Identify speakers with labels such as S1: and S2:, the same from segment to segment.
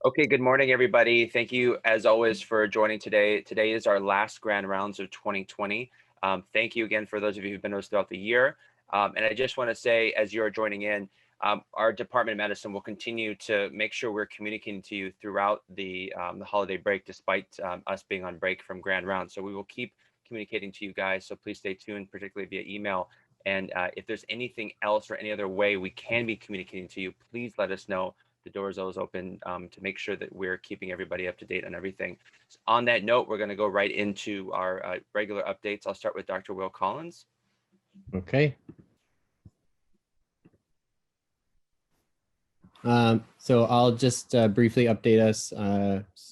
S1: Okay, good morning, everybody. Thank you, as always, for joining today. Today is our last grand rounds of 2020. Thank you again for those of you who've been with us throughout the year. And I just want to say, as you're joining in, our Department of Medicine will continue to make sure we're communicating to you throughout the holiday break, despite us being on break from grand rounds. So we will keep communicating to you guys. So please stay tuned, particularly via email. And if there's anything else or any other way we can be communicating to you, please let us know. The door is always open to make sure that we're keeping everybody up to date on everything. So on that note, we're going to go right into our regular updates. I'll start with Dr. Will Collins.
S2: Okay. So I'll just briefly update us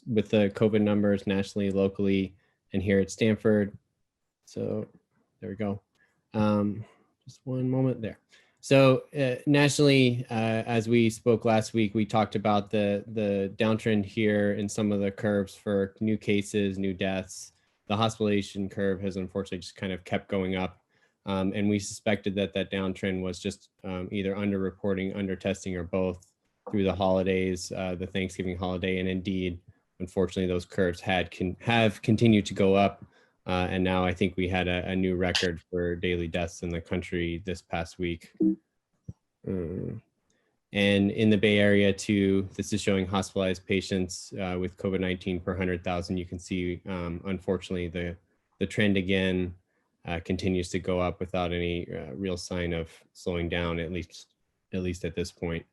S2: with the COVID numbers nationally, locally, and here at Stanford. So there we go. Just one moment there. So nationally, as we spoke last week, we talked about the downtrend here in some of the curves for new cases, new deaths. The hospitalization curve has unfortunately just kind of kept going up. And we suspected that that downtrend was just either underreporting, undertesting, or both through the holidays, the Thanksgiving holiday. And indeed, unfortunately, those curves have continued to go up. And now I think we had a new record for daily deaths in the country this past week. And in the Bay Area too, this is showing hospitalized patients with COVID-19 per 100,000. You can see, unfortunately, the trend again continues to go up without any real sign of slowing down, at least at this point.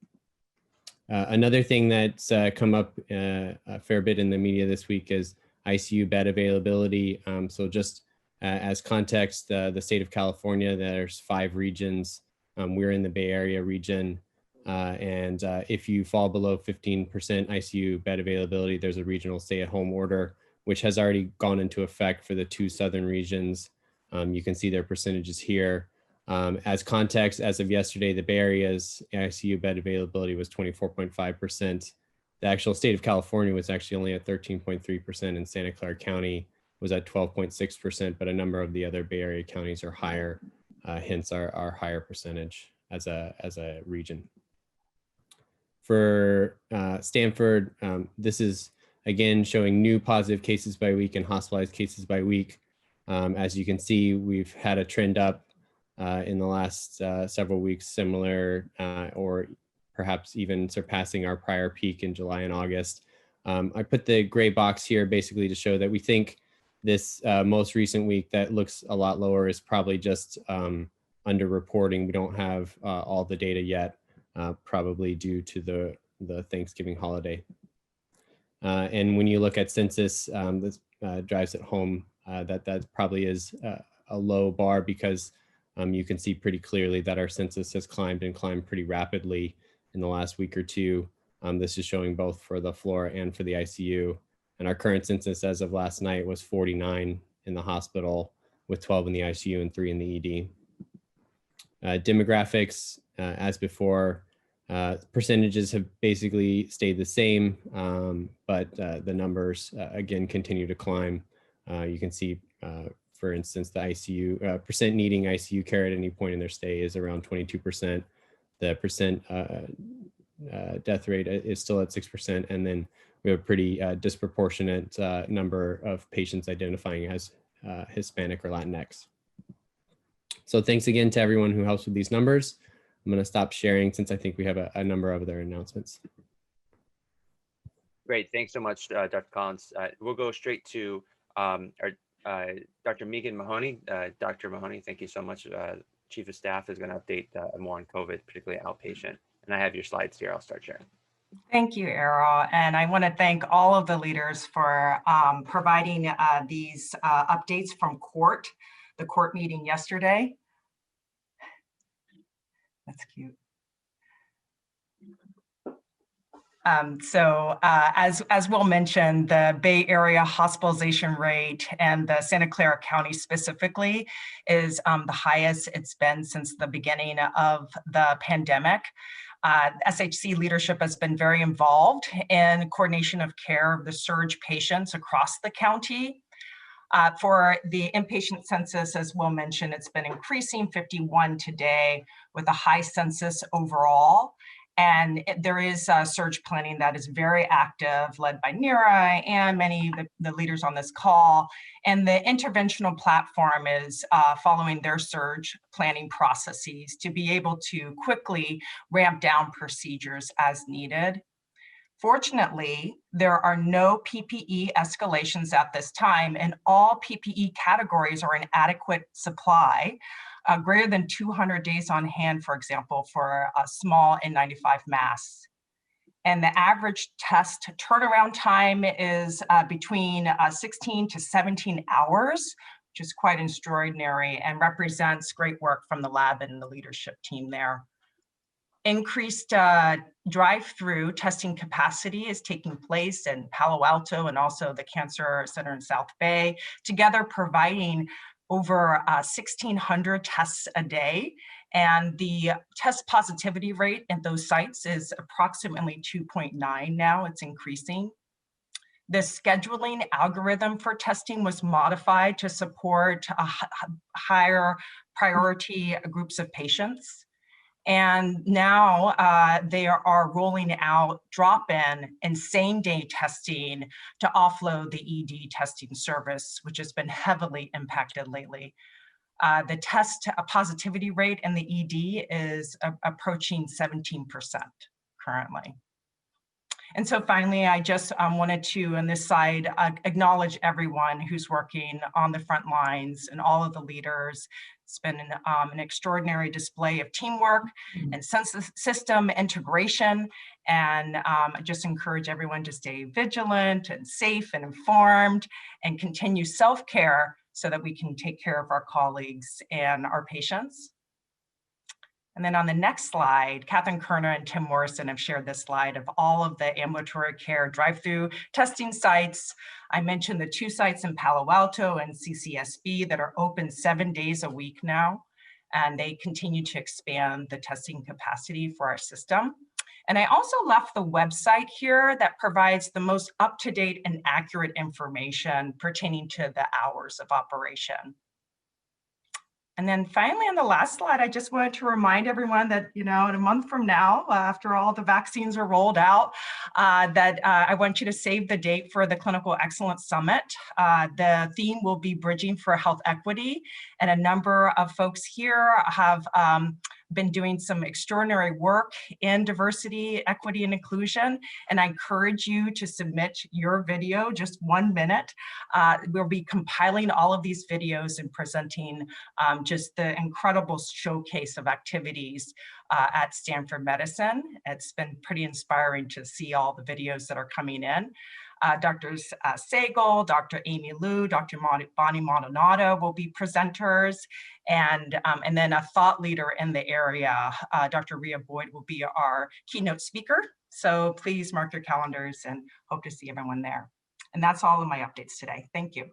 S2: Another thing that's come up a fair bit in the media this week is ICU bed availability. So just as context, the state of California, there's 5 regions. We're in the Bay Area region. And if you fall below 15% ICU bed availability, there's a regional stay-at-home order, which has already gone into effect for the 2 southern regions. You can see their percentages here. As context, as of yesterday, the Bay Area's ICU bed availability was 24.5%. The actual state of California was actually only at 13.3%, and Santa Clara County was at 12.6%, but a number of the other Bay Area counties are higher, hence our higher percentage as a region. For Stanford, this is again showing new positive cases by week and hospitalized cases by week. As you can see, we've had a trend up in the last several weeks, similar or perhaps even surpassing our prior peak in July and August. I put the gray box here basically to show that we think this most recent week that looks a lot lower is probably just underreporting. We don't have all the data yet, probably due to the Thanksgiving holiday. And when you look at census, this drives it home that probably is a low bar, because you can see pretty clearly that our census has climbed pretty rapidly in the last week or two. This is showing both for the floor and for the ICU. And our current census as of last night was 49 in the hospital, with 12 in the ICU and 3 in the ED. Demographics, as before, percentages have basically stayed the same, but the numbers, again, continue to climb. You can see, for instance, the ICU, percent needing ICU care at any point in their stay is around 22%. The percent death rate is still at 6%. And then we have a pretty disproportionate number of patients identifying as Hispanic or Latinx. So thanks again to everyone who helps with these numbers. I'm going to stop sharing since I think we have a number of other announcements.
S1: Great. Thanks so much, Dr. Collins. We'll go straight to Dr. Megan Mahoney. Dr. Mahoney, thank you so much. Chief of Staff is going to update more on COVID, particularly outpatient. And I have your slides here. I'll start sharing.
S3: Thank you, Errol. And I want to thank all of the leaders for providing these updates from the court meeting yesterday. That's cute. As Will mentioned, the Bay Area hospitalization rate and the Santa Clara County specifically is the highest it's been since the beginning of the pandemic. SHC leadership has been very involved in coordination of care of the surge patients across the county. For the inpatient census, as Will mentioned, it's been increasing, 51 today, with a high census overall. And there is surge planning that is very active, led by NERA and many of the leaders on this call. And the interventional platform is following their surge planning processes to be able to quickly ramp down procedures as needed. Fortunately, there are no PPE escalations at this time, and all PPE categories are in adequate supply, greater than 200 days on hand, for example, for a small N95 masks. And the average test turnaround time is between 16 to 17 hours, which is quite extraordinary and represents great work from the lab and the leadership team there. Increased drive-through testing capacity is taking place in Palo Alto and also the Cancer Center in South Bay, together providing over 1,600 tests a day. And the test positivity rate at those sites is approximately 2.9 now. It's increasing. The scheduling algorithm for testing was modified to support higher priority groups of patients. And now they are rolling out drop-in and same-day testing to offload the ED testing service, which has been heavily impacted lately. The test positivity rate in the ED is approaching 17% currently. And so finally, I just wanted to, on this side, acknowledge everyone who's working on the front lines and all of the leaders. It's been an extraordinary display of teamwork and system integration. And I just encourage everyone to stay vigilant and safe and informed and continue self-care so that we can take care of our colleagues and our patients. And then on the next slide, Catherine Kerner and Tim Morrison have shared this slide of all of the ambulatory care drive-through testing sites. I mentioned the 2 sites in Palo Alto and CCSB that are open 7 days a week now, and they continue to expand the testing capacity for our system. And I also left the website here that provides the most up-to-date and accurate information pertaining to the hours of operation. And then finally, on the last slide, I just wanted to remind everyone that, in a month from now, after all the vaccines are rolled out, that I want you to save the date for the Clinical Excellence Summit. The theme will be Bridging for Health Equity, and a number of folks here have been doing some extraordinary work in diversity, equity, and inclusion. And I encourage you to submit your video, just 1 minute. We'll be compiling all of these videos and presenting just the incredible showcase of activities at Stanford Medicine. It's been pretty inspiring to see all the videos that are coming in. Drs. Sagal, Dr. Amy Liu, Dr. Bonnie Maldonado will be presenters, and then a thought leader in the area, Dr. Rhea Boyd, will be our keynote speaker. So please mark your calendars and hope to see everyone there. And that's all of my updates today. Thank you.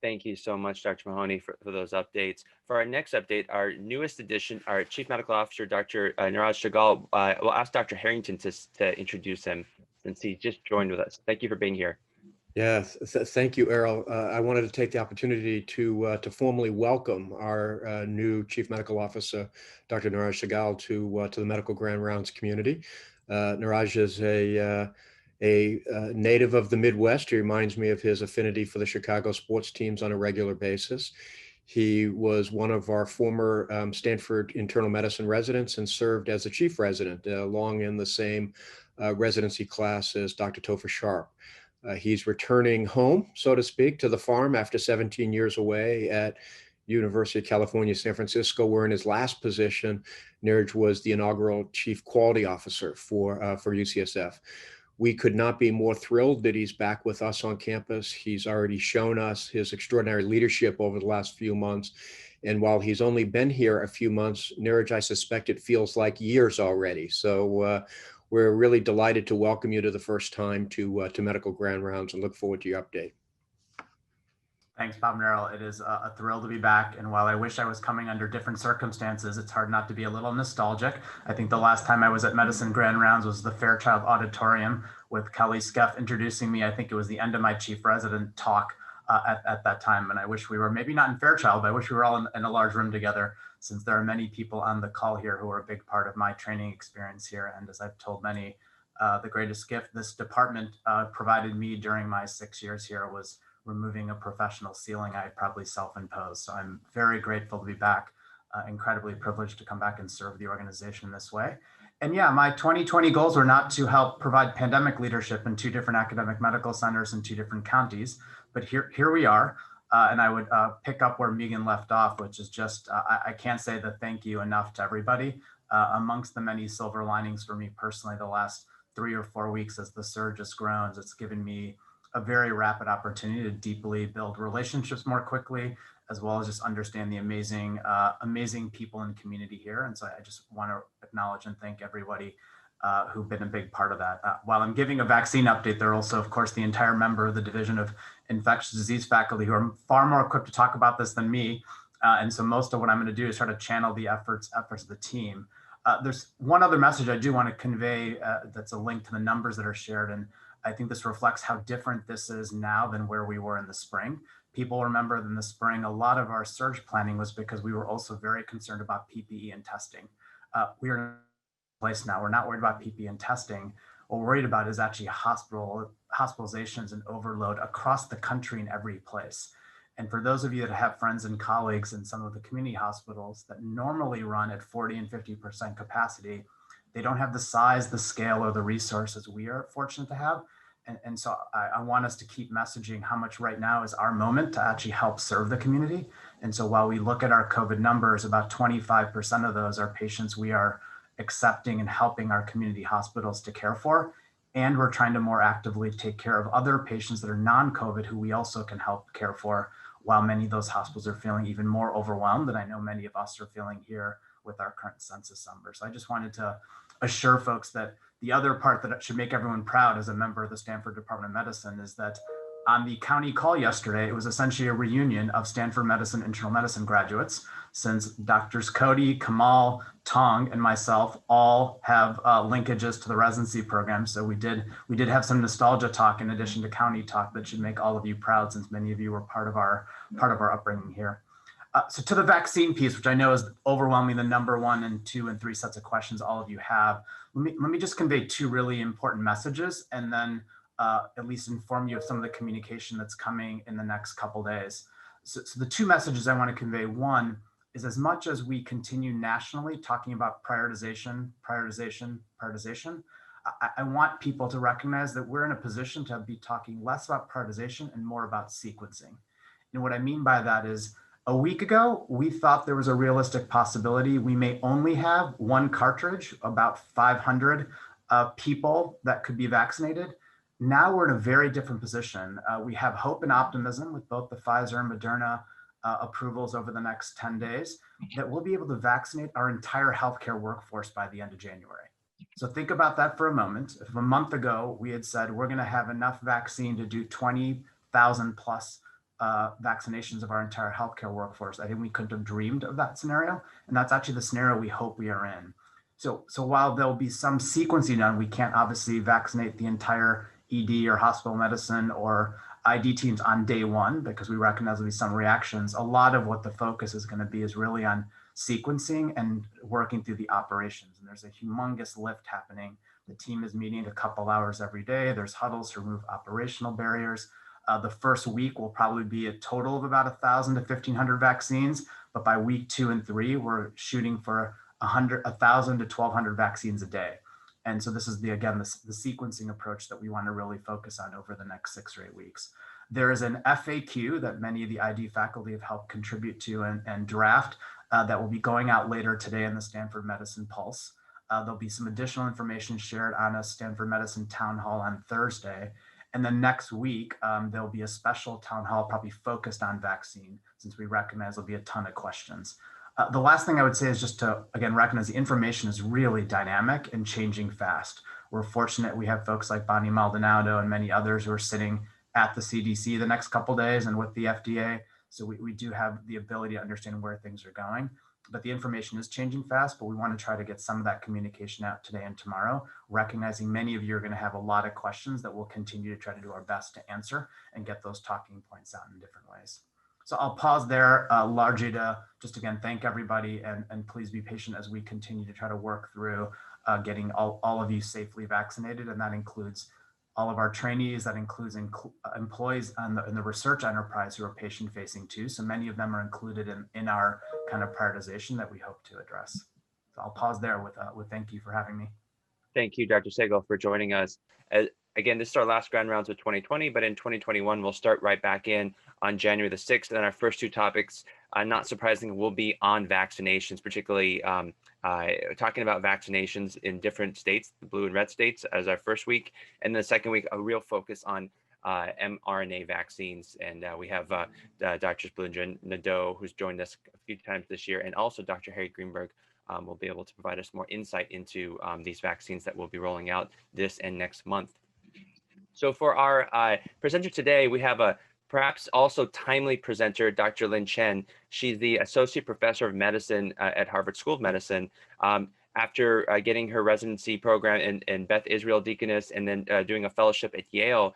S1: Thank you so much, Dr. Mahoney, for those updates. For our next update, our newest addition, our Chief Medical Officer, Dr. Niraj Sahgal, we'll ask Dr. Harrington to introduce him since he just joined with us. Thank you for being here.
S4: Yes, thank you, Errol. I wanted to take the opportunity to formally welcome our new Chief Medical Officer, Dr. Niraj Sahgal, to the Medical Grand Rounds community. Niraj is a native of the Midwest. He reminds me of his affinity for the Chicago sports teams on a regular basis. He was one of our former Stanford internal medicine residents and served as a chief resident, along in the same residency class as Dr. Topher Sharp. He's returning home, so to speak, to the farm after 17 years away at University of California, San Francisco, where in his last position, Niraj was the inaugural Chief Quality Officer for UCSF. We could not be more thrilled that he's back with us on campus. He's already shown us his extraordinary leadership over the last few months. And while he's only been here a few months, Niraj, I suspect it feels like years already. So we're really delighted to welcome you to the first time to Medical Grand Rounds and look forward to your update.
S5: Thanks, Bob and Errol. It is a thrill to be back. And while I wish I was coming under different circumstances, it's hard not to be a little nostalgic. I think the last time I was at Medicine Grand Rounds was the Fairchild Auditorium with Kelly Skeff introducing me. I think it was the end of my chief resident talk at that time. And I wish we were maybe not in Fairchild, but I wish we were all in a large room together. since there are many people on the call here who are a big part of my training experience here. And as I've told many, the greatest gift this department provided me during my 6 years here was removing a professional ceiling I had probably self-imposed. So I'm very grateful to be back, incredibly privileged to come back and serve the organization this way. And yeah, my 2020 goals were not to help provide pandemic leadership in 2 different academic medical centers in 2 different counties, but here we are. And I would pick up where Megan left off, which is just, I can't say the thank you enough to everybody. Amongst the many silver linings for me personally, the last 3 or 4 weeks as the surge has grown, it's given me a very rapid opportunity to deeply build relationships more quickly, as well as just understand the amazing, amazing people and community here. And so I just want to acknowledge and thank everybody who've been a big part of that. While I'm giving a vaccine update, there are also, of course, the entire member of the Division of Infectious Disease faculty who are far more equipped to talk about this than me. And so most of what I'm going to do is try to channel the efforts of the team. There's one other message I do want to convey that's a link to the numbers that are shared. And I think this reflects how different this is now than where we were in the spring. People remember in the spring, a lot of our surge planning was because we were also very concerned about PPE and testing. We are in a place now, we're not worried about PPE and testing. What we're worried about is actually hospitalizations and overload across the country in every place. And for those of you that have friends and colleagues in some of the community hospitals that normally run at 40 and 50% capacity, they don't have the size, the scale, or the resources we are fortunate to have. And so I want us to keep messaging how much right now is our moment to actually help serve the community. And so while we look at our COVID numbers, about 25% of those are patients we are accepting and helping our community hospitals to care for. And we're trying to more actively take care of other patients that are non-COVID who we also can help care for, while many of those hospitals are feeling even more overwhelmed than I know many of us are feeling here with our current census numbers. So I just wanted to assure folks that the other part that should make everyone proud as a member of the Stanford Department of Medicine is that on the county call yesterday, it was essentially a reunion of Stanford Medicine internal medicine graduates, since Drs. Cody, Kamal, Tong, and myself all have linkages to the residency program. So we did have some nostalgia talk in addition to county talk that should make all of you proud, since many of you were part of our upbringing here. So to the vaccine piece, which I know is overwhelming the number 1 and 2 and 3 sets of questions all of you have, let me just convey 2 really important messages, and then at least inform you of some of the communication that's coming in the next couple days. So the 2 messages I want to convey, one is, as much as we continue nationally talking about prioritization, I want people to recognize that we're in a position to be talking less about prioritization and more about sequencing. And what I mean by that is, a week ago, we thought there was a realistic possibility we may only have 1 cartridge, about 500 people that could be vaccinated. Now we're in a very different position. We have hope and optimism with both the Pfizer and Moderna approvals over the next 10 days that we'll be able to vaccinate our entire healthcare workforce by the end of January. So think about that for a moment. If a month ago we had said we're going to have enough vaccine to do 20,000 plus vaccinations of our entire healthcare workforce, I think we couldn't have dreamed of that scenario. And that's actually the scenario we hope we are in. So while there'll be some sequencing done, we can't obviously vaccinate the entire ED or hospital medicine or ID teams on day 1, because we recognize there'll be some reactions. A lot of what the focus is going to be is really on sequencing and working through the operations. And there's a humongous lift happening. The team is meeting a couple hours every day. There's huddles to remove operational barriers. The first week will probably be a total of about 1,000 to 1,500 vaccines, but by week 2 and 3, we're shooting for 1,000 to 1,200 vaccines a day. And so this is the sequencing approach that we want to really focus on over the next 6 or 8 weeks. There is an FAQ that many of the ID faculty have helped contribute to and draft that will be going out later today in the Stanford Medicine Pulse. There'll be some additional information shared on a Stanford Medicine Town Hall on Thursday. And then next week, there'll be a special town hall probably focused on vaccine, since we recognize there'll be a ton of questions. The last thing I would say is just to, again, recognize the information is really dynamic and changing fast. We're fortunate we have folks like Bonnie Maldonado and many others who are sitting at the CDC the next couple of days and with the FDA. So we do have the ability to understand where things are going. But the information is changing fast, but we want to try to get some of that communication out today and tomorrow, recognizing many of you are going to have a lot of questions that we'll continue to try to do our best to answer and get those talking points out in different ways. So I'll pause there largely to just again thank everybody, and please be patient as we continue to try to work through getting all of you safely vaccinated, and that includes all of our trainees, that includes employees in the research enterprise who are patient facing too. So many of them are included in our kind of prioritization that we hope to address. So I'll pause there with thank you for having me.
S1: Thank you, Dr. Segal, for joining us. Again, this is our last grand rounds of 2020, but in 2021, we'll start right back in on January the 6th. And our first two topics, not surprisingly, will be on vaccinations, particularly talking about vaccinations in different states, the blue and red states as our first week. And the second week, a real focus on mRNA vaccines. And we have Drs. Blunger and Nadeau, who's joined us a few times this year, and also Dr. Harry Greenberg, will be able to provide us more insight into these vaccines that we'll be rolling out this and next month. So for our presenter today, we have a perhaps also timely presenter, Dr. Lynn Chen. She's the Associate Professor of Medicine at Harvard School of Medicine. After getting her residency program in Beth Israel Deaconess and then doing a fellowship at Yale,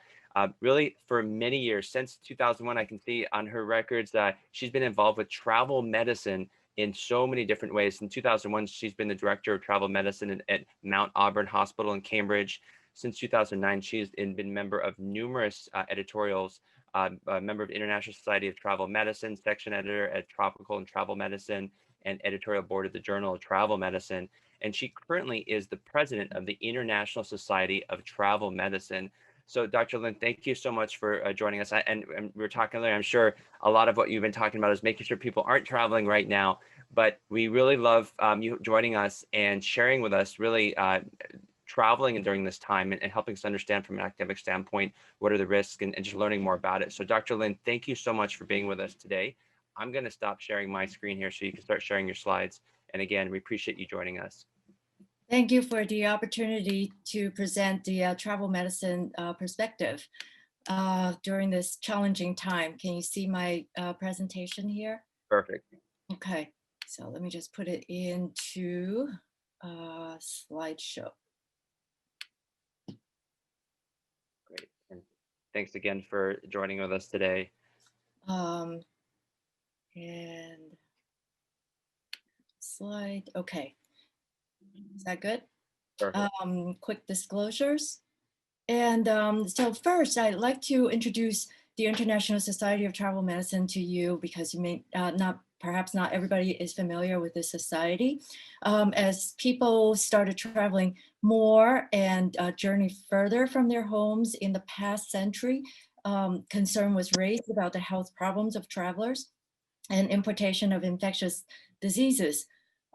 S1: really for many years, since 2001, I can see on her records that she's been involved with travel medicine in so many different ways. In 2001, she's been the director of travel medicine at Mount Auburn Hospital in Cambridge. Since 2009, she's been a member of numerous editorials, a member of the International Society of Travel Medicine, section editor at Tropical and Travel Medicine, and editorial board of the Journal of Travel Medicine. And she currently is the president of the International Society of Travel Medicine. So Dr. Lynn, thank you so much for joining us. And we were talking earlier, I'm sure a lot of what you've been talking about is making sure people aren't traveling right now, but we really love you joining us and sharing with us really traveling during this time and helping us understand from an academic standpoint, what are the risks and just learning more about it. So Dr. Lynn, thank you so much for being with us today. I'm gonna stop sharing my screen here so you can start sharing your slides. And again, we appreciate you joining us.
S6: Thank you for the opportunity to present the travel medicine perspective during this challenging time. Can you see my presentation here?
S1: Perfect.
S6: Okay, so let me just put it into slideshow.
S1: Great. And thanks again for joining with us today.
S6: And slide, okay. Is that good?
S1: Perfect.
S6: Quick disclosures. And so first, I'd like to introduce the International Society of Travel Medicine to you because you may perhaps not everybody is familiar with this society. As people started traveling more and journey further from their homes in the past century, concern was raised about the health problems of travelers and importation of infectious diseases.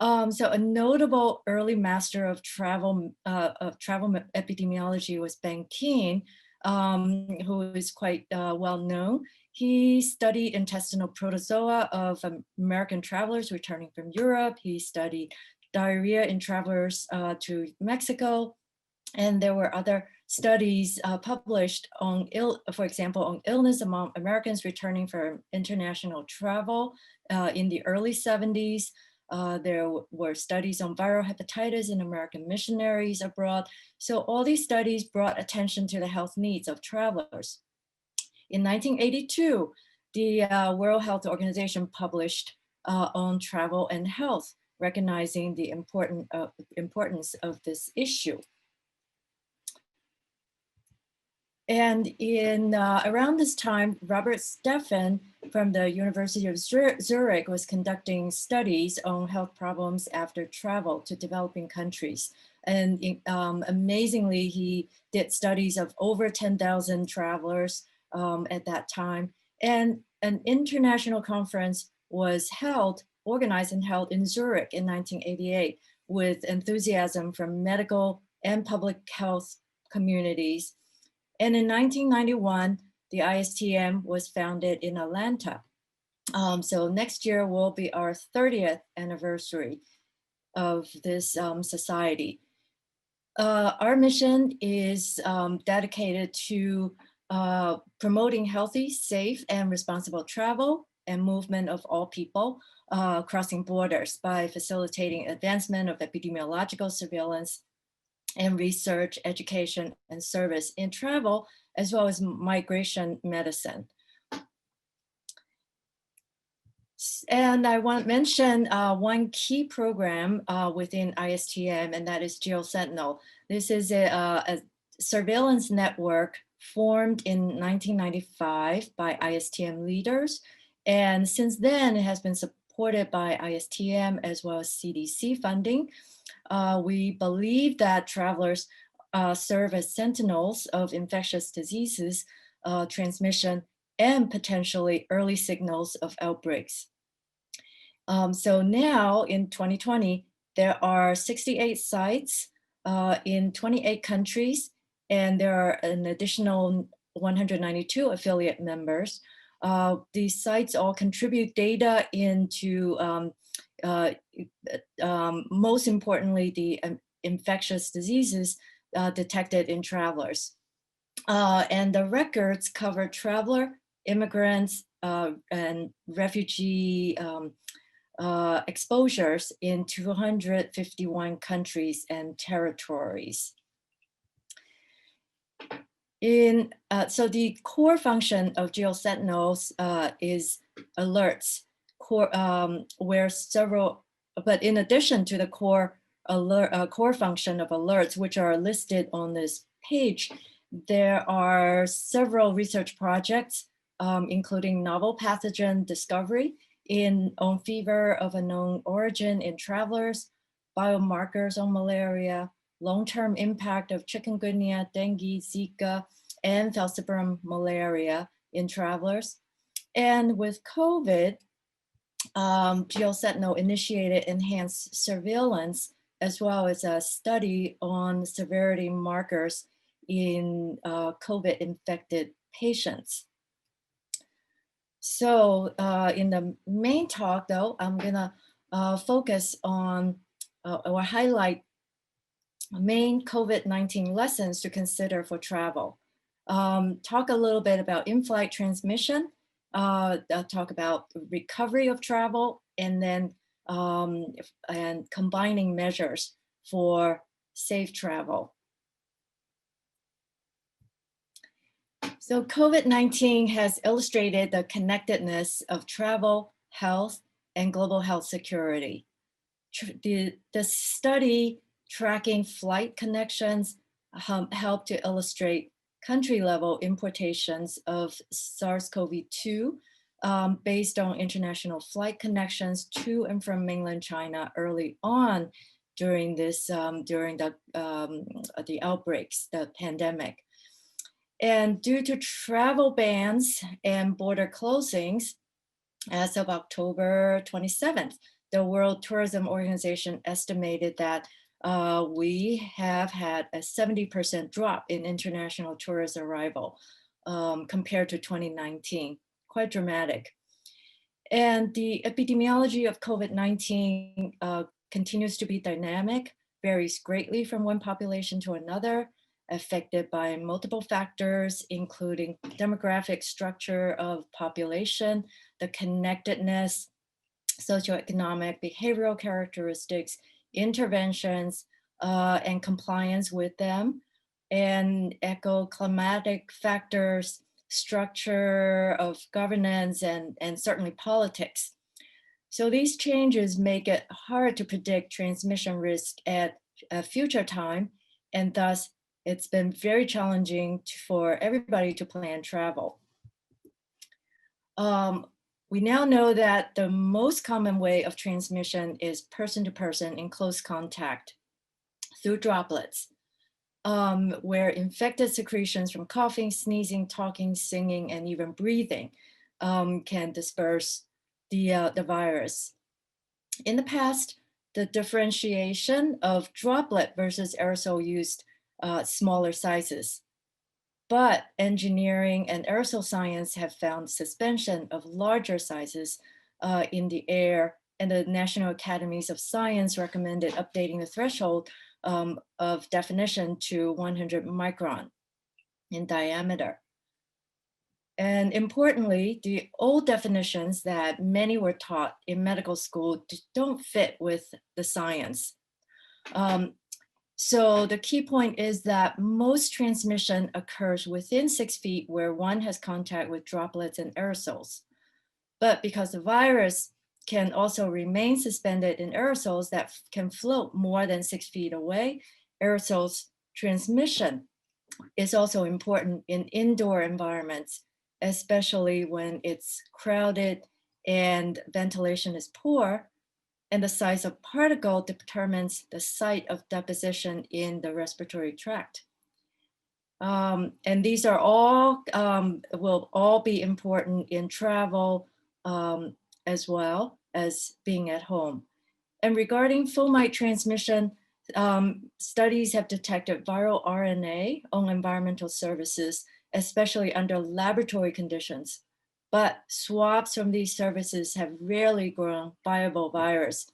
S6: So a notable early master of travel epidemiology was Bang Keen, who is quite well known. He studied intestinal protozoa of American travelers returning from Europe. He studied diarrhea in travelers to Mexico. And there were other studies published on, for example, on illness among Americans returning from international travel in the early 70s. There were studies on viral hepatitis in American missionaries abroad. So all these studies brought attention to the health needs of travelers. In 1982, the World Health Organization published on travel and health, recognizing the importance of this issue. And in around this time, Robert Stephan from the University of Zurich was conducting studies on health problems after travel to developing countries. And amazingly, he did studies of over 10,000 travelers at that time. And an international conference was organized and held in Zurich in 1988 with enthusiasm from medical and public health communities. And in 1991, the ISTM was founded in Atlanta. So next year will be our 30th anniversary of this society. Our mission is dedicated to promoting healthy, safe, and responsible travel and movement of all people crossing borders by facilitating advancement of epidemiological surveillance and research, education, and service in travel, as well as migration medicine. And I want to mention one key program within ISTM, and that is GeoSentinel. This is a surveillance network formed in 1995 by ISTM leaders. And since then, it has been supported by ISTM as well as CDC funding. We believe that travelers serve as sentinels of infectious diseases, transmission, and potentially early signals of outbreaks. So now in 2020, there are 68 sites in 28 countries, and there are an additional 192 affiliate members. These sites all contribute data into, most importantly, the infectious diseases detected in travelers. And the records cover traveler, immigrants, and refugee exposures in 251 countries and territories. So the core function of GeoSentinels is alerts, but in addition to the core function of alerts, which are listed on this page, there are several research projects, including novel pathogen discovery on fever of unknown origin in travelers, biomarkers on malaria, long-term impact of chikungunya, dengue, Zika, and falciparum malaria in travelers. And with COVID, GeoSentinel initiated enhanced surveillance as well as a study on severity markers in COVID-infected patients. So in the main talk, though, I'm gonna focus on or highlight main COVID-19 lessons to consider for travel. Talk a little bit about in-flight transmission, talk about recovery of travel, and then and combining measures for safe travel. So COVID-19 has illustrated the connectedness of travel, health, and global health security. The study tracking flight connections helped to illustrate country-level importations of SARS-CoV-2 based on international flight connections to and from mainland China early on during this during the outbreaks, the pandemic. And due to travel bans and border closings, as of October 27th, the World Tourism Organization estimated that we have had a 70% drop in international tourist arrival compared to 2019, quite dramatic. And the epidemiology of COVID-19 continues to be dynamic, varies greatly from one population to another, affected by multiple factors, including demographic structure of population, the connectedness, socioeconomic, behavioral characteristics, interventions, and compliance with them, and eco-climatic factors, structure of governance, and certainly politics. So these changes make it hard to predict transmission risk at a future time, and thus it's been very challenging for everybody to plan travel. We now know that the most common way of transmission is person to person in close contact through droplets, where infected secretions from coughing, sneezing, talking, singing, and even breathing can disperse the virus. In the past, the differentiation of droplet versus aerosol used smaller sizes. But engineering and aerosol science have found suspension of larger sizes in the air, and the National Academies of Science recommended updating the threshold of definition to 100 micron in diameter. And importantly, the old definitions that many were taught in medical school don't fit with the science. So the key point is that most transmission occurs within 6 feet where one has contact with droplets and aerosols. But because the virus can also remain suspended in aerosols that can float more than 6 feet away. Aerosols transmission is also important in indoor environments, especially when it's crowded and ventilation is poor, and the size of particle determines the site of deposition in the respiratory tract. And these are all, will all be important in travel as well as being at home. And regarding fomite transmission, studies have detected viral RNA on environmental services, especially under laboratory conditions. But swabs from these services have rarely grown viable virus.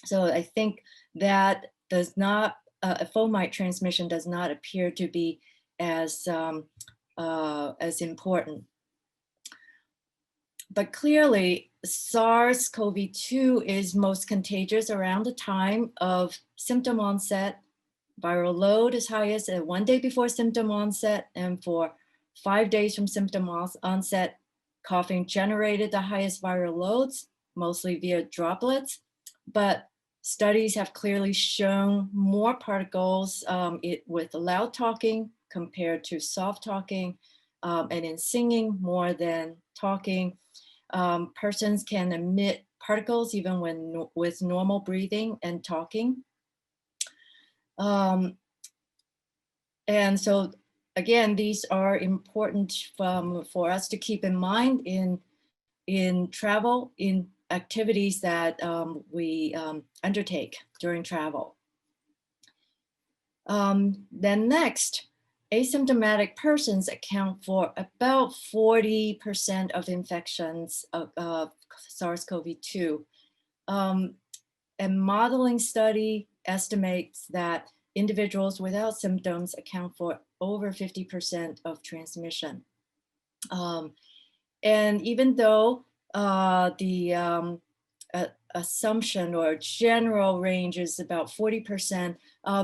S6: So I think that does not, fomite transmission does not appear to be as important. But clearly, SARS-CoV-2 is most contagious around the time of symptom onset. Viral load is highest at 1 day before symptom onset, and for 5 days from symptom onset, coughing generated the highest viral loads, mostly via droplets. But studies have clearly shown more particles with loud talking compared to soft talking, and in singing more than talking. Persons can emit particles even when with normal breathing and talking. And so again, these are important for us to keep in mind in travel, in activities that we undertake during travel. Then next, asymptomatic persons account for about 40% of infections of SARS-CoV-2. A modeling study estimates that individuals without symptoms account for over 50% of transmission. And even though the assumption or general range is about 40%,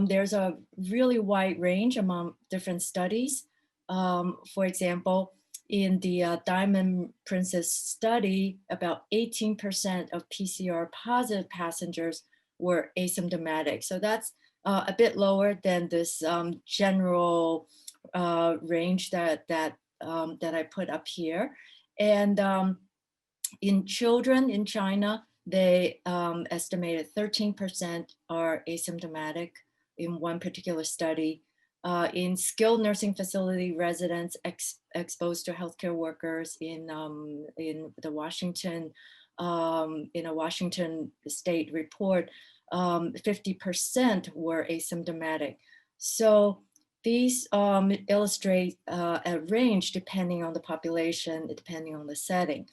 S6: there's a really wide range among different studies. For example, in the Diamond Princess study, about 18% of PCR positive passengers were asymptomatic. So that's a bit lower than this general range that I put up here. And in children in China, they estimated 13% are asymptomatic in one particular study. In skilled nursing facility residents exposed to healthcare workers in the Washington, in a Washington state report, 50% were asymptomatic. So these illustrate a range depending on the population, depending on the setting.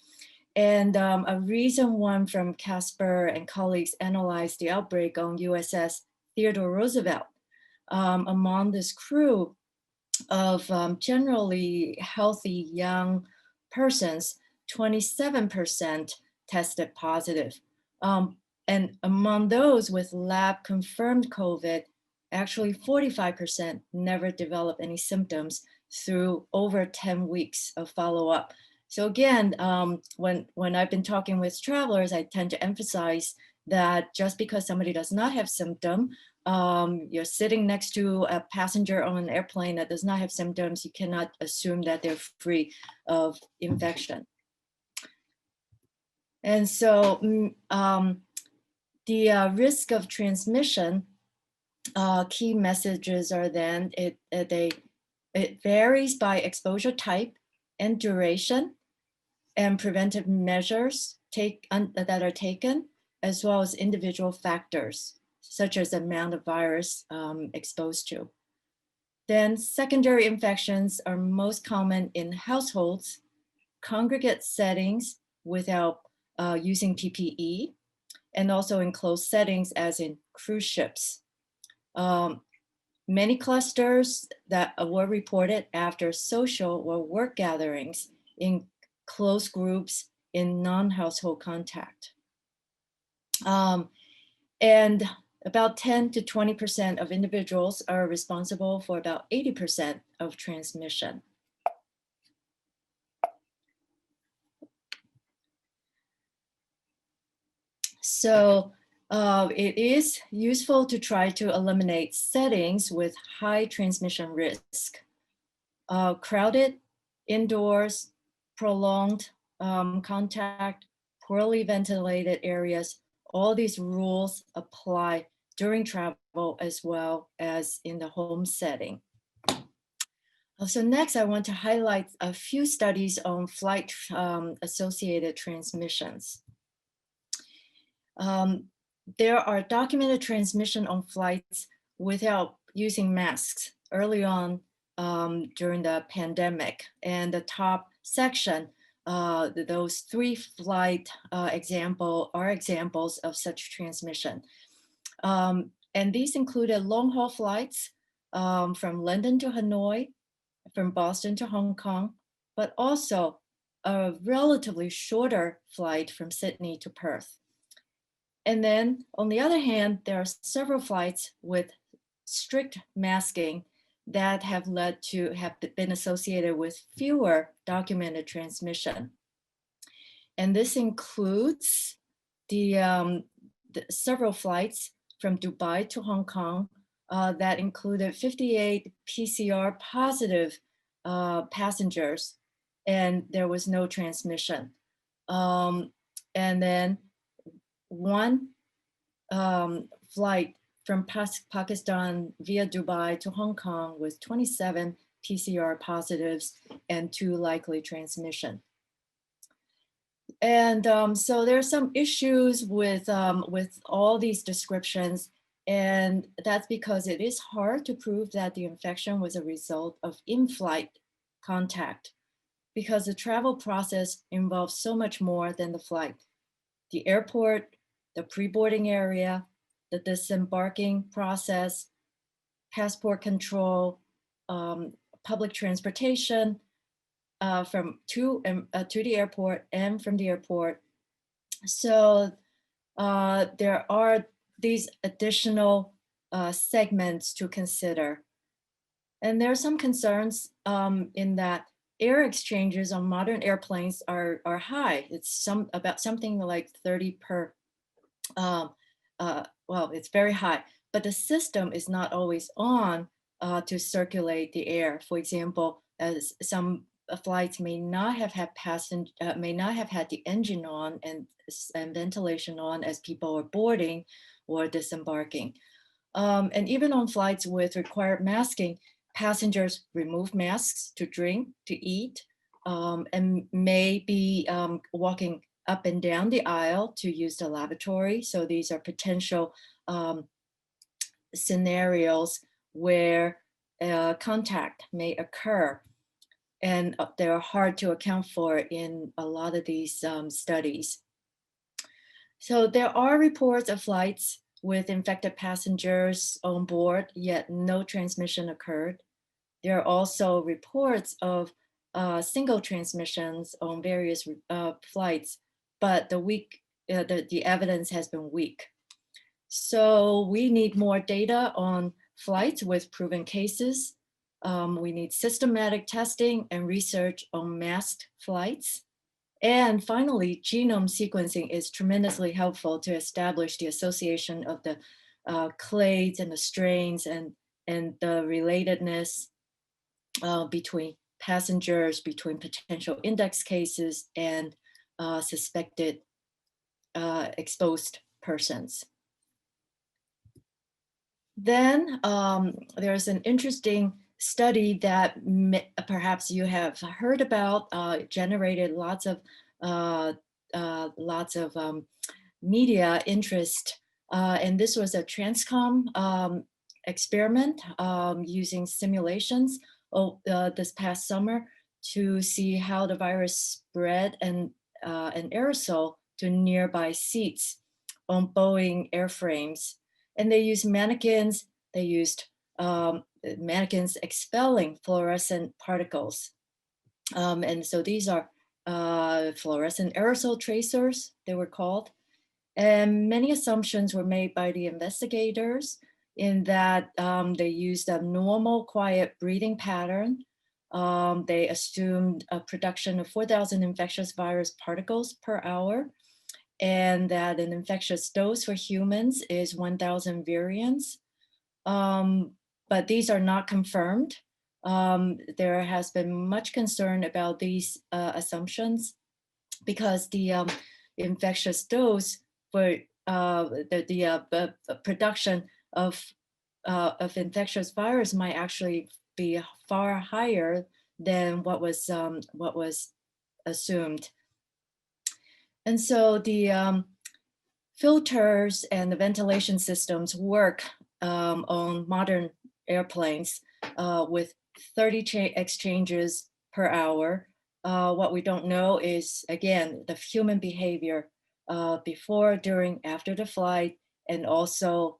S6: And a reason one from Casper and colleagues analyzed the outbreak on USS Theodore Roosevelt. Among this crew of generally healthy young persons, 27% tested positive. And among those with lab confirmed COVID, actually 45% never developed any symptoms through over 10 weeks of follow-up. So again, when I've been talking with travelers, I tend to emphasize that just because somebody does not have symptom, you're sitting next to a passenger on an airplane that does not have symptoms, you cannot assume that they're free of infection. And so the risk of transmission, key messages are then, it varies by exposure type and duration, and preventive measures that are taken, as well as individual factors, such as the amount of virus exposed to. Then secondary infections are most common in households, congregate settings without using PPE, and also in closed settings as in cruise ships. Many clusters that were reported after social or work gatherings in close groups in non-household contact. And about 10 to 20% of individuals are responsible for about 80% of transmission. So it is useful to try to eliminate settings with high transmission risk. Crowded, indoors, prolonged contact, poorly ventilated areas, all these rules apply during travel as well as in the home setting. So next, I want to highlight a few studies on flight associated transmissions. There are documented transmission on flights without using masks early on during the pandemic. And the top section, those 3 flight are examples of such transmission. And these included long haul flights from London to Hanoi, from Boston to Hong Kong, but also a relatively shorter flight from Sydney to Perth. And then on the other hand, there are several flights with strict masking that have been associated with fewer documented transmission. And this includes the several flights from Dubai to Hong Kong that included 58 PCR positive passengers, and there was no transmission. And then one flight from Pakistan via Dubai to Hong Kong with 27 PCR positives and 2 likely transmission. And so there are some issues with all these descriptions, and that's because it is hard to prove that the infection was a result of in-flight contact, because the travel process involves so much more than the flight. The airport, the pre-boarding area, the disembarking process, passport control, public transportation, from to the airport and from the airport. So there are these additional segments to consider. And there are some concerns in that air exchanges on modern airplanes are high. It's about something like 30 per, well, it's very high, but the system is not always on to circulate the air. For example, as some flights may not have had the engine on and ventilation on as people are boarding or disembarking. And even on flights with required masking, passengers remove masks to drink, to eat, and may be walking up and down the aisle to use the lavatory. So these are potential scenarios where contact may occur. And they're hard to account for in a lot of these studies. So there are reports of flights with infected passengers on board, yet no transmission occurred. There are also reports of single transmissions on various flights, but the evidence has been weak. So we need more data on flights with proven cases. We need systematic testing and research on masked flights. And finally, genome sequencing is tremendously helpful to establish the association of the clades and the strains and the relatedness between passengers, between potential index cases and suspected exposed persons. Then there's an interesting study that perhaps you have heard about, generated lots of media interest. And this was a Transcom experiment using simulations this past summer to see how the virus spread and an aerosol to nearby seats on Boeing airframes. And they used mannequins, they used mannequins expelling fluorescent particles. And so these are fluorescent aerosol tracers, they were called. And many assumptions were made by the investigators in that they used a normal quiet breathing pattern. They assumed a production of 4,000 infectious virus particles per hour. and that an infectious dose for humans is 1,000 variants. But these are not confirmed. There has been much concern about these assumptions because the infectious dose for the production of infectious virus might actually be far higher than what was assumed. And so the filters and the ventilation systems work on modern airplanes with 30 exchanges per hour. What we don't know is, again, the human behavior before, during, after the flight, and also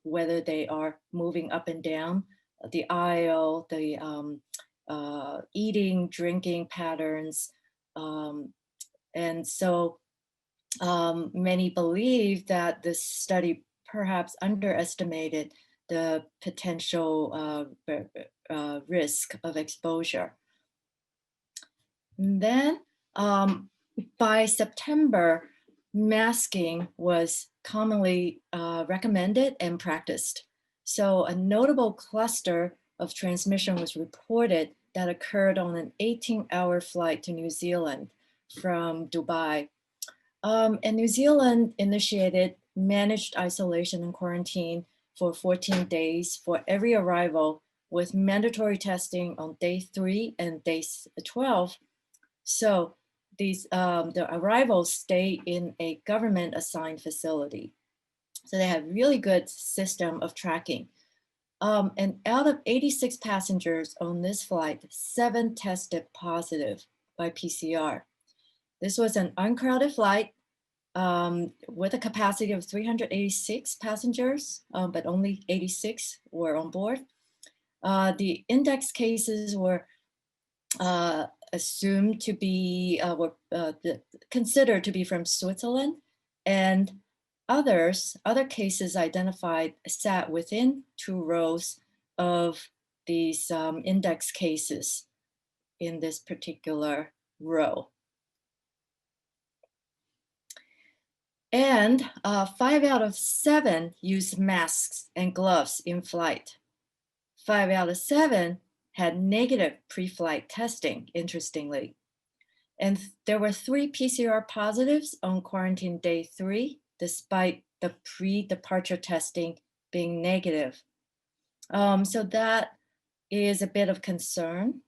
S6: whether they are moving up and down the aisle, the eating, drinking patterns. And so many believe that this study perhaps underestimated the potential risk of exposure. And then by September, masking was commonly recommended and practiced. So a notable cluster of transmission was reported that occurred on an 18-hour flight to New Zealand from Dubai. And New Zealand initiated managed isolation and quarantine for 14 days for every arrival, with mandatory testing on day 3 and day 12. So these the arrivals stay in a government assigned facility. So they have really good system of tracking. And out of 86 passengers on this flight, 7 tested positive by PCR. This was an uncrowded flight with a capacity of 386 passengers, but only 86 were on board. The index cases were assumed to be, considered to be from Switzerland, and other cases identified sat within 2 rows of these index cases in this particular row. And 5 out of 7 used masks and gloves in flight. 5 out of 7 had negative pre-flight testing, interestingly. And there were 3 PCR positives on quarantine day 3, despite the pre-departure testing being negative. So that is a bit of concern.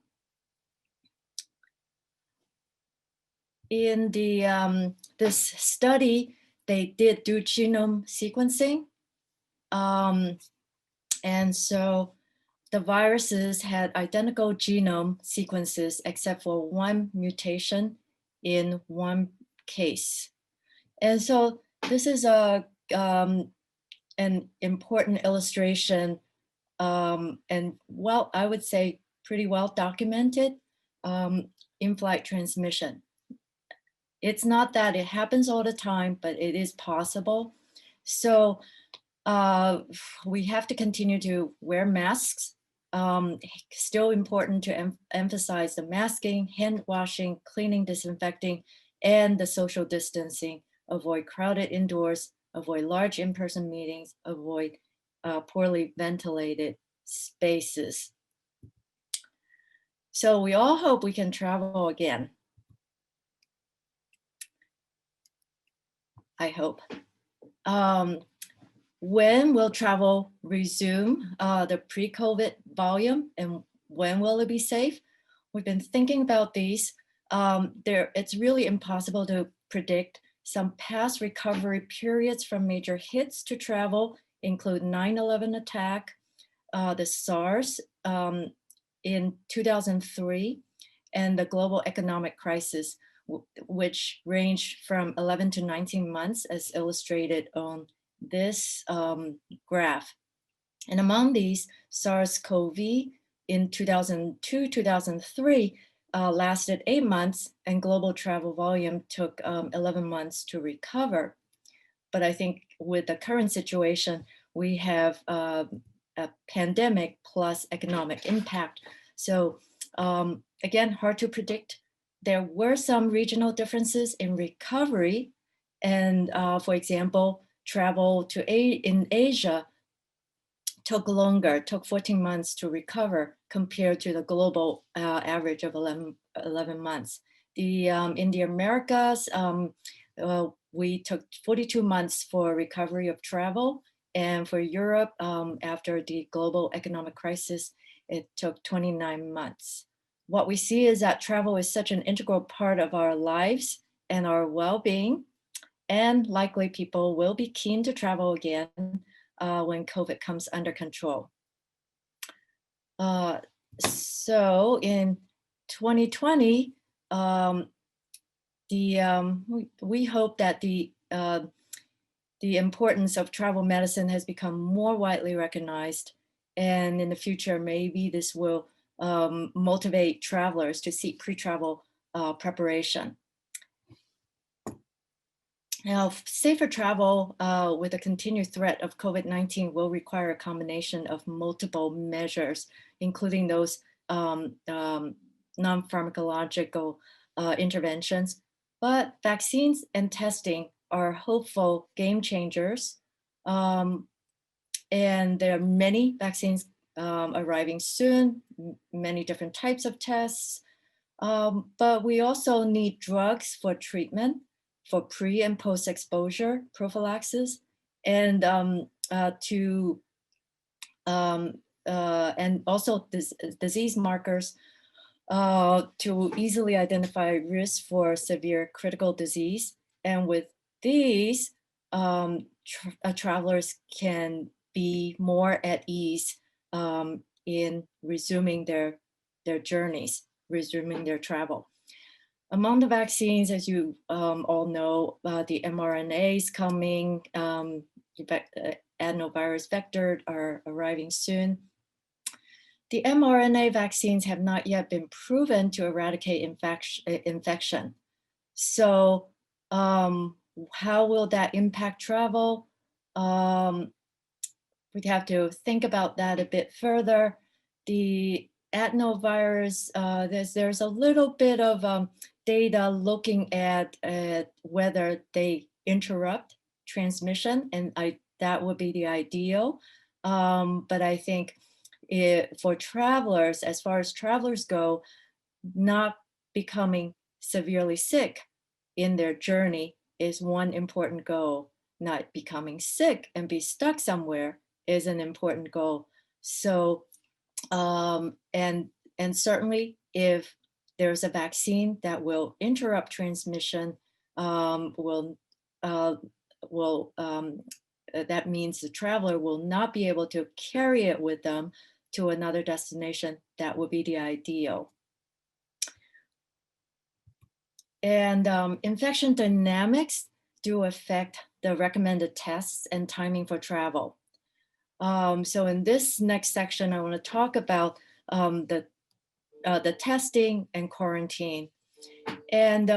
S6: In the this study, they did do genome sequencing. And so the viruses had identical genome sequences except for 1 mutation in 1 case. And so this is an important illustration and I would say pretty well documented in-flight transmission. It's not that it happens all the time, but it is possible. So we have to continue to wear masks. Still important to emphasize the masking, hand washing, cleaning, disinfecting, and the social distancing. Avoid crowded indoors, avoid large in-person meetings, avoid poorly ventilated spaces. So we all hope we can travel again. I hope. When will travel resume the pre-COVID volume, and when will it be safe? We've been thinking about these. It's really impossible to predict. Some past recovery periods from major hits to travel include 9/11 attack, the SARS in 2003, and the global economic crisis, which ranged from 11 to 19 months, as illustrated on this graph. And among these, SARS-CoV in 2002-2003 lasted 8 months, and global travel volume took 11 months to recover. But I think with the current situation, we have a pandemic plus economic impact. So again, hard to predict there were some regional differences in recovery. And for example, travel in Asia took longer, took 14 months to recover compared to the global average of 11 months. In the Americas, we took 42 months for recovery of travel. And for Europe, after the global economic crisis, it took 29 months. What we see is that travel is such an integral part of our lives and our well-being, and likely people will be keen to travel again when COVID comes under control. So in 2020, we hope that the importance of travel medicine has become more widely recognized, and in the future, maybe this will motivate travelers to seek pre-travel preparation. Now, safer travel with a continued threat of COVID-19 will require a combination of multiple measures, including those non-pharmacological interventions. But vaccines and testing are hopeful game changers. And there are many vaccines arriving soon, many different types of tests. But we also need drugs for treatment, for pre and post exposure prophylaxis, and and also disease markers to easily identify risk for severe critical disease. And with these, travelers can be more at ease in resuming their journeys, resuming their travel. Among the vaccines, as you all know, the mRNAs coming, adenovirus vector are arriving soon. The mRNA vaccines have not yet been proven to eradicate infection. So how will that impact travel? We'd have to think about that a bit further. The adenovirus, there's a little bit of data looking at whether they interrupt transmission, and that would be the ideal. But I think for travelers, as far as travelers go, not becoming severely sick in their journey is one important goal. Not becoming sick and be stuck somewhere is an important goal. So, and certainly if there's a vaccine that will interrupt transmission, that means the traveler will not be able to carry it with them to another destination. That would be the ideal. And infection dynamics do affect the recommended tests and timing for travel. So in this next section, I want to talk about the testing and quarantine. And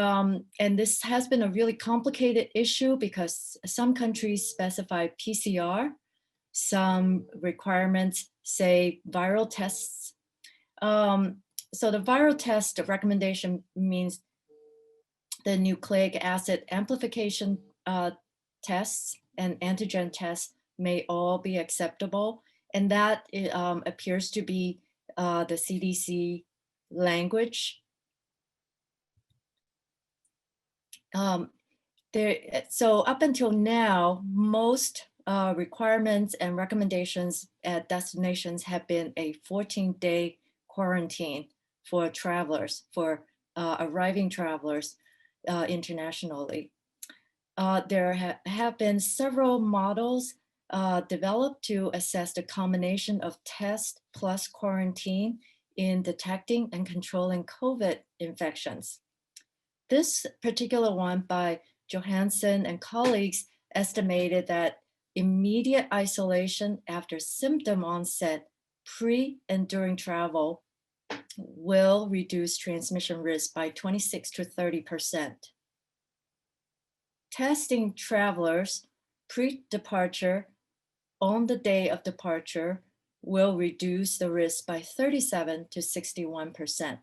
S6: this has been a really complicated issue because some countries specify PCR, some requirements say viral tests. So the viral test recommendation means the nucleic acid amplification tests and antigen tests may all be acceptable. And that appears to be the CDC language. So up until now, most requirements and recommendations at destinations have been a 14-day quarantine for travelers, for arriving travelers internationally. There have been several models developed to assess the combination of test plus quarantine in detecting and controlling COVID infections. This particular one by Johansson and colleagues estimated that immediate isolation after symptom onset pre and during travel will reduce transmission risk by 26 to 30%. Testing travelers pre-departure on the day of departure will reduce the risk by 37 to 61%.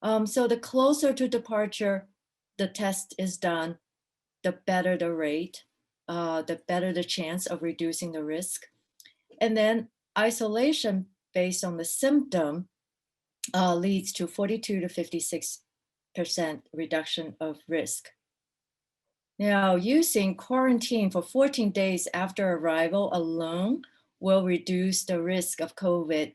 S6: So the closer to departure the test is done, the better the rate, the better the chance of reducing the risk. And then isolation based on the symptom leads to 42 to 56% reduction of risk. Now, using quarantine for 14 days after arrival alone will reduce the risk of COVID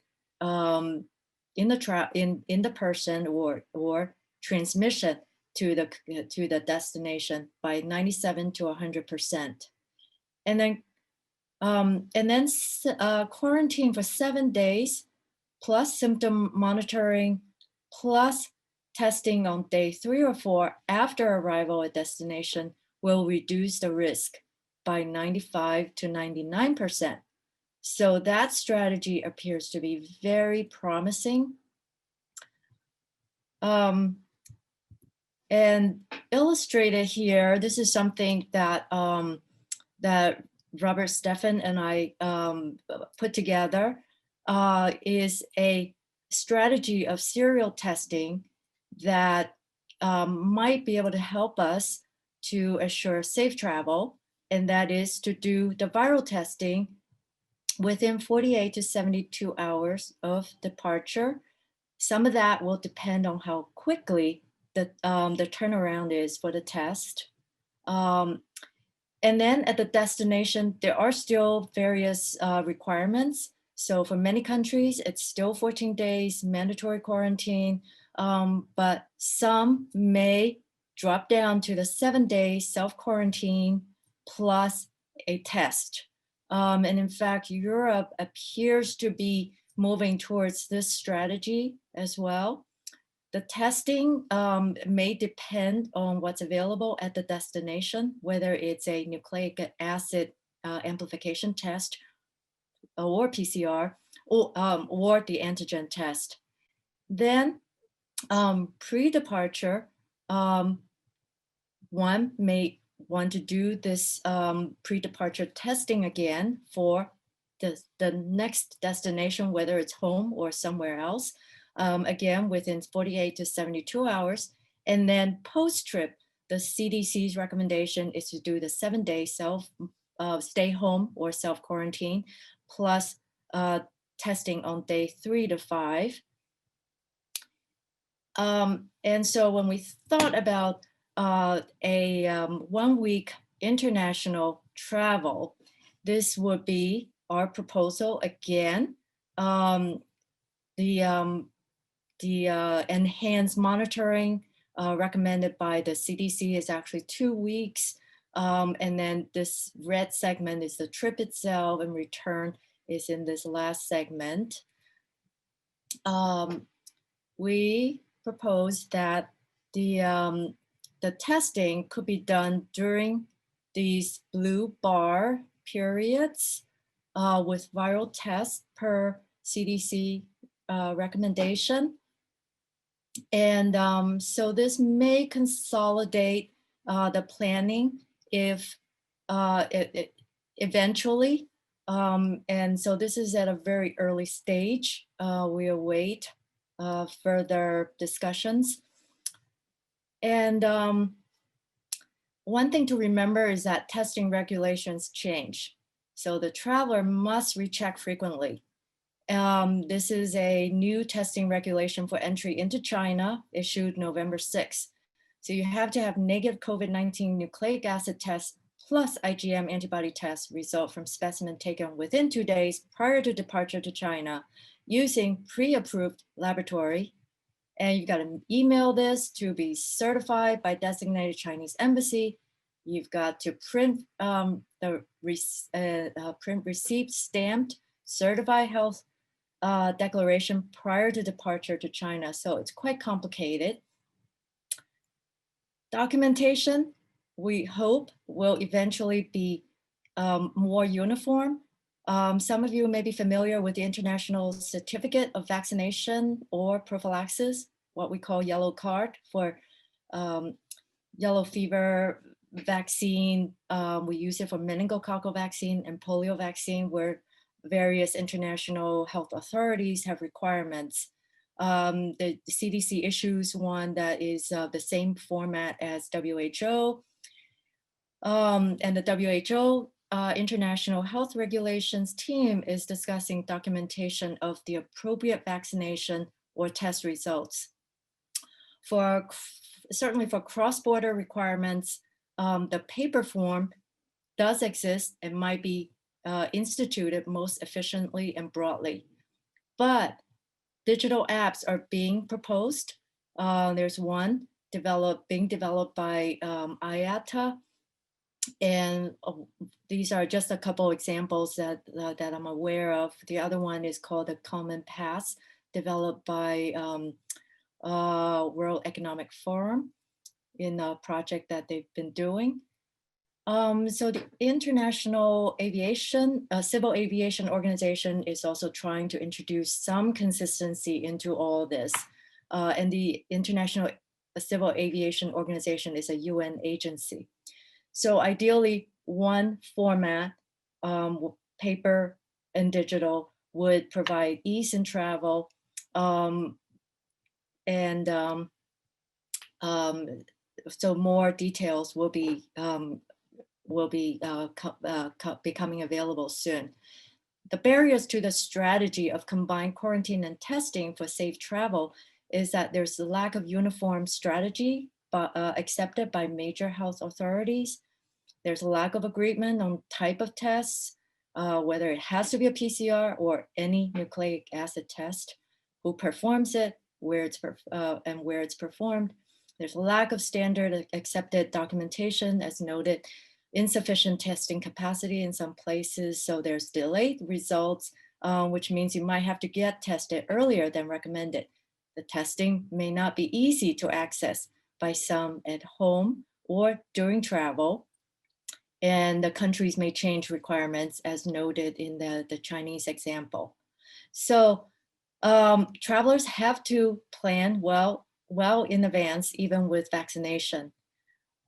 S6: in the person or transmission to the destination by 97 to 100%. And then quarantine for 7 days plus symptom monitoring plus testing on day 3 or 4 after arrival at destination will reduce the risk by 95 to 99%. So that strategy appears to be very promising. And illustrated here, this is something that that Robert Stephan and I put together, is a strategy of serial testing that might be able to help us to assure safe travel, and that is to do the viral testing within 48 to 72 hours of departure. Some of that will depend on how quickly the turnaround is for the test. And then at the destination, there are still various requirements. So for many countries, it's still 14 days mandatory quarantine, but some may drop down to the 7-day self-quarantine plus a test. And in fact, Europe appears to be moving towards this strategy as well. The testing may depend on what's available at the destination, whether it's a nucleic acid amplification test or PCR or the antigen test. Then pre-departure, one may want to do this pre-departure testing again for the next destination, whether it's home or somewhere else, again within 48 to 72 hours. And then post-trip, the CDC's recommendation is to do the 7-day stay home or self-quarantine plus testing on day 3 to 5. And so when we thought about a 1-week international travel, this would be our proposal again. The enhanced monitoring recommended by the CDC is actually 2 weeks. And then this red segment is the trip itself, and return is in this last segment. We propose that the testing could be done during these blue bar periods with viral tests per CDC recommendation. And so this may consolidate the planning if eventually. And so this is at a very early stage. We await further discussions. And one thing to remember is that testing regulations change. So the traveler must recheck frequently. This is a new testing regulation for entry into China issued November 6th. So you have to have negative COVID-19 nucleic acid tests plus IgM antibody test result from specimen taken within 2 days prior to departure to China using pre-approved laboratory. And you've got to email this to be certified by designated Chinese embassy. You've got to print print receipt stamped certified health declaration prior to departure to China. So it's quite complicated. Documentation, we hope, will eventually be more uniform. Some of you may be familiar with the International Certificate of Vaccination or Prophylaxis, what we call yellow card for yellow fever vaccine. We use it for meningococcal vaccine and polio vaccine, where various international health authorities have requirements. The CDC issues one that is the same format as WHO. And the WHO International Health Regulations team is discussing documentation of the appropriate vaccination or test results. Certainly for cross-border requirements, the paper form does exist and might be instituted most efficiently and broadly. But digital apps are being proposed. There's one being developed by IATA. And these are just a couple examples that I'm aware of. The other one is called the Common Pass, developed by World Economic Forum in a project that they've been doing. So the International Aviation, Civil Aviation Organization is also trying to introduce some consistency into all this. And the International Civil Aviation Organization is a UN agency. So ideally, one format, paper and digital, would provide ease in travel. So more details will be becoming available soon. The barriers to the strategy of combined quarantine and testing for safe travel is that there's a lack of uniform strategy accepted by major health authorities. There's a lack of agreement on type of tests, whether it has to be a PCR or any nucleic acid test, who performs it, where it's performed. There's a lack of standard accepted documentation, as noted, insufficient testing capacity in some places. So there's delayed results, which means you might have to get tested earlier than recommended. The testing may not be easy to access by some at home or during travel. And the countries may change requirements, as noted in the Chinese example. So travelers have to plan well in advance, even with vaccination.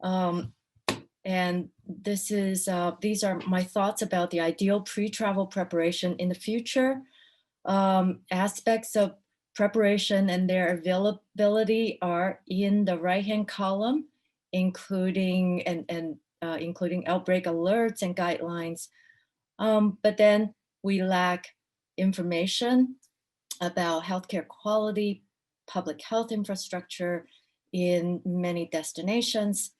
S6: And these are my thoughts about the ideal pre-travel preparation in the future. Aspects of preparation and their availability are in the right-hand column, including including outbreak alerts and guidelines. But then we lack information about healthcare quality, public health infrastructure in many destinations.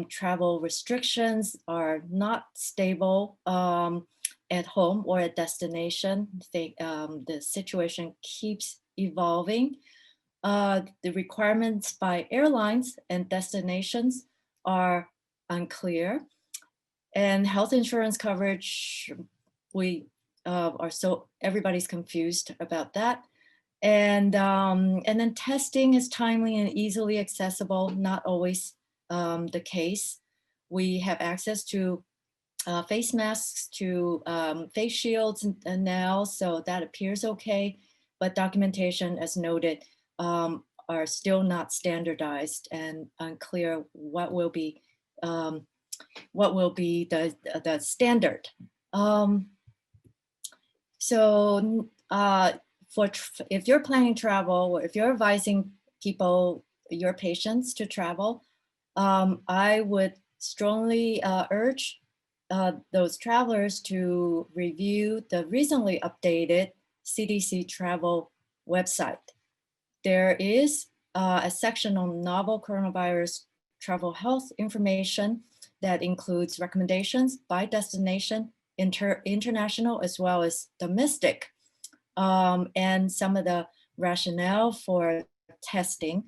S6: Travel restrictions are not stable at home or at destination. The situation keeps evolving. The requirements by airlines and destinations are unclear. And health insurance coverage, everybody's confused about that. And then testing is timely and easily accessible, not always the case. We have access to face masks, to face shields and now, so that appears okay, but documentation, as noted, are still not standardized and unclear what will be the standard. If you're planning travel, or if you're advising people, your patients, to travel, I would strongly urge those travelers to review the recently updated CDC travel website. There is a section on novel coronavirus travel health information that includes recommendations by destination, international as well as domestic, and some of the rationale for testing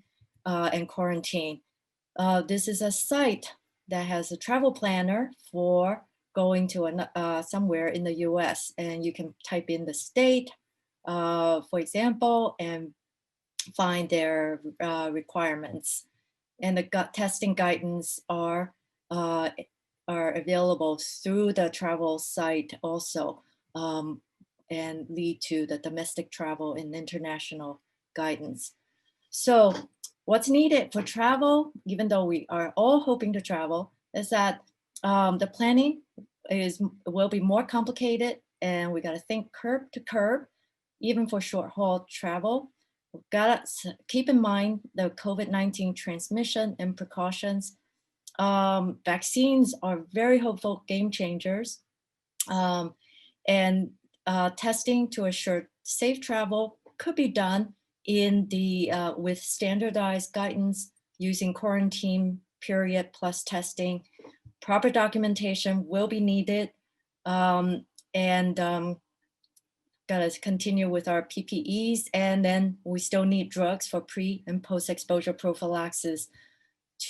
S6: and quarantine. This is a site that has a travel planner for going to somewhere in the US, and you can type in the state, for example, and find their requirements. And the testing guidance are available through the travel site also, and lead to the domestic travel and international guidance. So what's needed for travel, even though we are all hoping to travel, is that the planning will be more complicated, and we got to think curb to curb, even for short haul travel. gotta keep in mind the COVID-19 transmission and precautions. Vaccines are very hopeful game changers, and testing to assure safe travel could be done in the with standardized guidance using quarantine period plus testing. Proper documentation will be needed, and gotta continue with our PPEs, and then we still need drugs for pre and post-exposure prophylaxis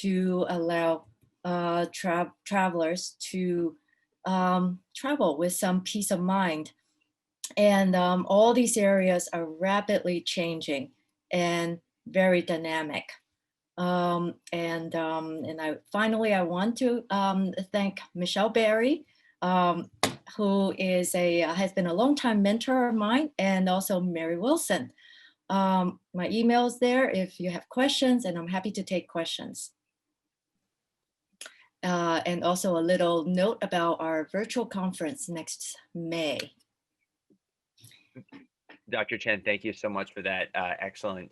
S6: to allow travelers to travel with some peace of mind. And all these areas are rapidly changing and very dynamic. And finally, I want to thank Michelle Berry, who is has been a longtime mentor of mine, and also Mary Wilson. My email is there if you have questions, and I'm happy to take questions. And also a little note about our virtual conference next May.
S1: Dr. Chen, thank you so much for that excellent,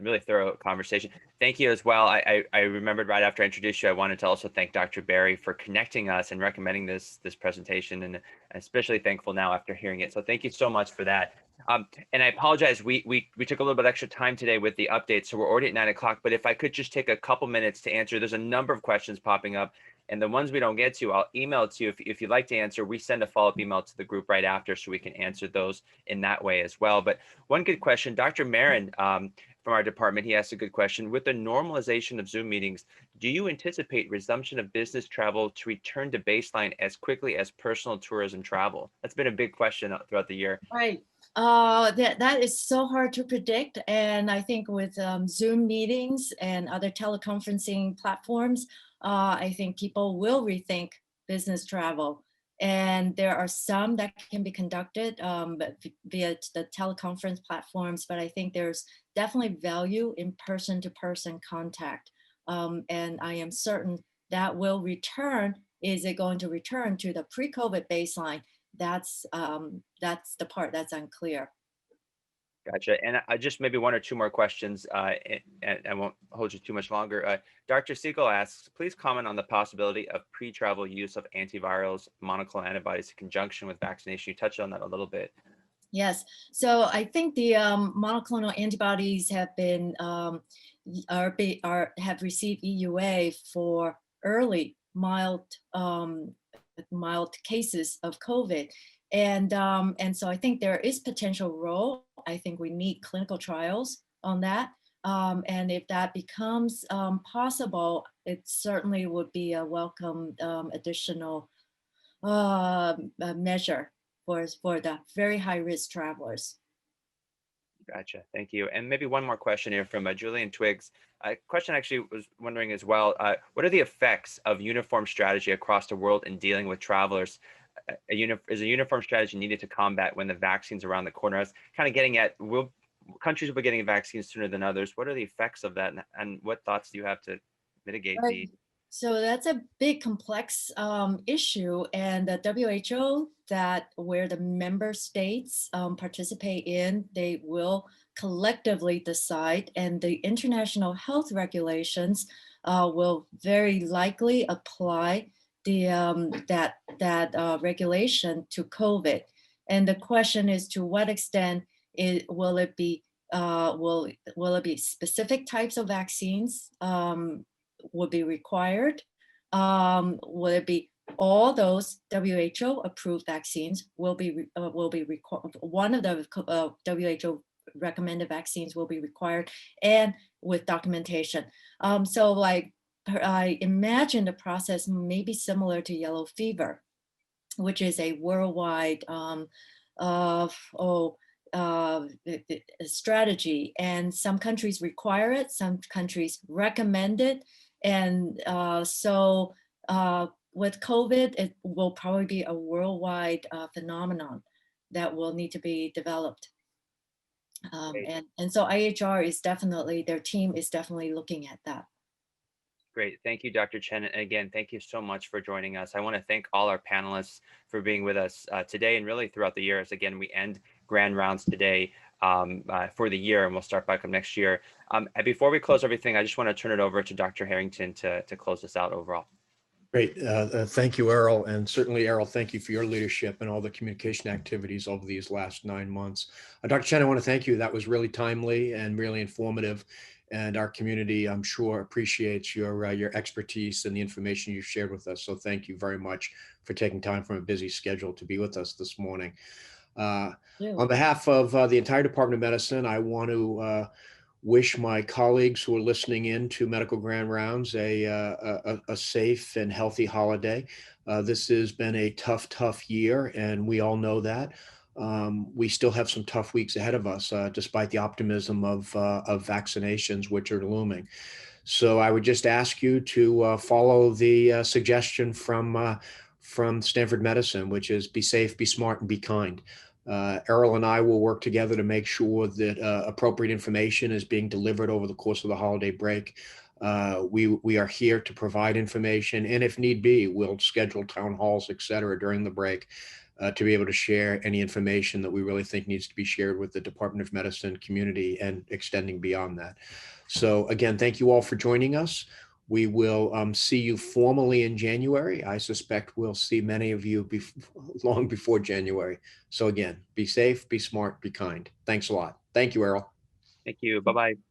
S1: really thorough conversation. Thank you as well. I remembered right after I introduced you, I wanted to also thank Dr. Berry for connecting us and recommending this presentation, and especially thankful now after hearing it. So thank you so much for that. And I apologize, we took a little bit extra time today with the update, so we're already at 9 o'clock, but if I could just take a couple minutes to answer, there's a number of questions popping up, and the ones we don't get to, I'll email it to you. If you'd like to answer, we send a follow-up email to the group right after so we can answer those in that way as well. But one good question, Dr. Marin from our department, he asked a good question. With the normalization of Zoom meetings, do you anticipate resumption of business travel to return to baseline as quickly as personal tourism travel? That's been a big question throughout the year.
S6: Right. That is so hard to predict. And I think with Zoom meetings and other teleconferencing platforms, I think people will rethink business travel. And there are some that can be conducted via the teleconference platforms, but I think there's definitely value in person-to-person contact. And I am certain that will return. Is it going to return to the pre-COVID baseline? That's the part that's unclear.
S1: Gotcha. And I just maybe one or two more questions, and I won't hold you too much longer. Dr. Siegel asks, please comment on the possibility of pre-travel use of antivirals, monoclonal antibodies in conjunction with vaccination. You touched on that a little bit.
S6: Yes. So I think the monoclonal antibodies have been have received EUA for early mild cases of COVID. And so I think there is potential role. I think we need clinical trials on that. And if that becomes possible, it certainly would be a welcome additional measure for the very high risk travelers.
S1: Gotcha. Thank you. And maybe one more question here from Julian Twiggs. A question actually was wondering as well, what are the effects of uniform strategy across the world in dealing with travelers? Is a uniform strategy needed to combat when the vaccine's around the corner? I was kind of getting at, countries will be getting vaccines sooner than others. What are the effects of that? And what thoughts do you have to mitigate the...
S6: So that's a big complex issue, and the WHO, where the member states participate in, they will collectively decide, and the international health regulations will very likely apply that regulation to COVID. And the question is, to what extent will it be specific types of vaccines would be required? Will it be all those WHO approved vaccines will be required? One of the WHO recommended vaccines will be required, and with documentation. So like, I imagine the process may be similar to yellow fever, which is a worldwide strategy, and some countries require it, some countries recommend it. And so with COVID, it will probably be a worldwide phenomenon that will need to be developed. And so IHR is definitely, their team is definitely looking at that.
S1: Great. Thank you, Dr. Chen. And again, thank you so much for joining us. I want to thank all our panelists for being with us today and really throughout the year. As again, we end Grand Rounds today for the year, and we'll start back up next year. And before we close everything, I just want to turn it over to Dr. Harrington to close this out overall.
S4: Great. Thank you, Errol. And certainly, Errol, thank you for your leadership and all the communication activities over these last 9 months. Dr. Chen, I want to thank you. That was really timely and really informative. And our community, I'm sure, appreciates your expertise and the information you shared with us. So thank you very much for taking time from a busy schedule to be with us this morning. On behalf of the entire Department of Medicine, I want to wish my colleagues who are listening in to Medical Grand Rounds a safe and healthy holiday. This has been a tough year, and we all know that. We still have some tough weeks ahead of us, despite the optimism of vaccinations, which are looming. So I would just ask you to follow the suggestion from Stanford Medicine, which is be safe, be smart, and be kind. Errol and I will work together to make sure that appropriate information is being delivered over the course of the holiday break. We are here to provide information, and if need be, we'll schedule town halls, et cetera, during the break to be able to share any information that we really think needs to be shared with the Department of Medicine community and extending beyond that. So again, thank you all for joining us. We will see you formally in January. I suspect we'll see many of you long before January. So again, be safe, be smart, be kind. Thanks a lot. Thank you, Errol.
S1: Thank you. Bye-bye.